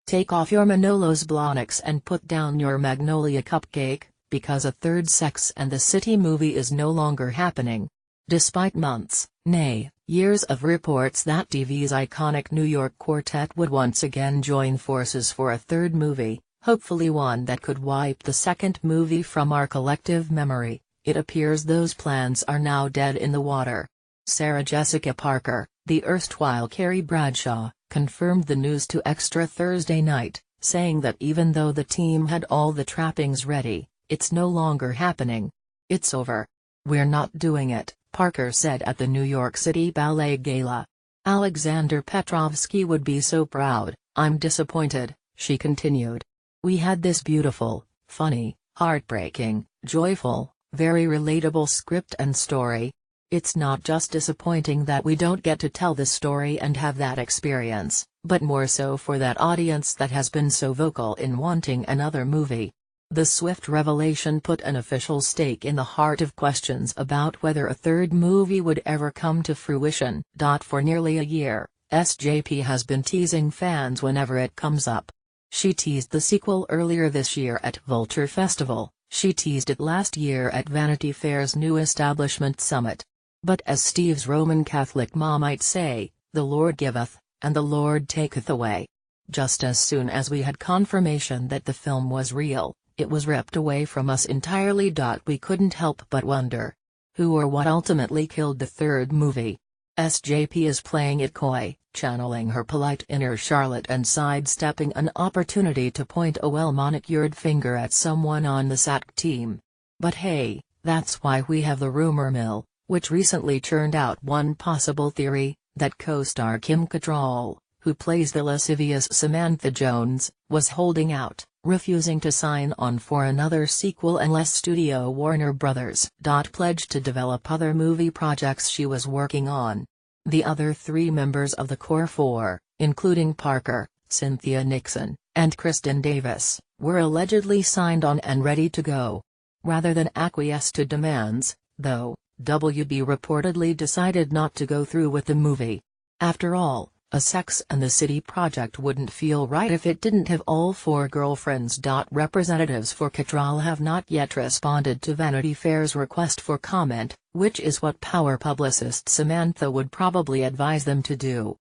Take off your Manolos Blahniks and put down your Magnolia cupcake, because a third Sex and the City movie is no longer happening. Despite months, nay, years of reports that TV's iconic New York quartet would once again join forces for a third movie, hopefully one that could wipe the second movie from our collective memory, it appears those plans are now dead in the water. Sarah Jessica Parker, the erstwhile Carrie Bradshaw, confirmed the news to Extra Thursday night, saying that even though the team had all the trappings ready, it's no longer happening. It's over. We're not doing it, Parker said at the New York City Ballet Gala. Alexander Petrovsky would be so proud. I'm disappointed, she continued. We had this beautiful, funny, heartbreaking, joyful, very relatable script and story. It's not just disappointing that we don't get to tell the story and have that experience, but more so for that audience that has been so vocal in wanting another movie. The swift revelation put an official stake in the heart of questions about whether a third movie would ever come to fruition. For nearly a year, SJP has been teasing fans whenever it comes up. She teased the sequel earlier this year at Vulture Festival, she teased it last year at Vanity Fair's New Establishment Summit. But as Steve's Roman Catholic ma might say, the Lord giveth, and the Lord taketh away. Just as soon as we had confirmation that the film was real, it was ripped away from us entirely. We couldn't help but wonder, who or what ultimately killed the third movie. SJP is playing it coy, channeling her polite inner Charlotte and sidestepping an opportunity to point a well-manicured finger at someone on the SAC team. But hey, that's why we have the rumor mill, which recently churned out one possible theory, that co-star Kim Cattrall, who plays the lascivious Samantha Jones, was holding out, refusing to sign on for another sequel unless studio Warner Bros. Pledged to develop other movie projects she was working on. The other three members of the core four, including Parker, Cynthia Nixon, and Kristen Davis, were allegedly signed on and ready to go. Rather than acquiesce to demands, though, WB reportedly decided not to go through with the movie. After all, a Sex and the City project wouldn't feel right if it didn't have all four girlfriends. Representatives for Cattrall have not yet responded to Vanity Fair's request for comment, which is what power publicist Samantha would probably advise them to do.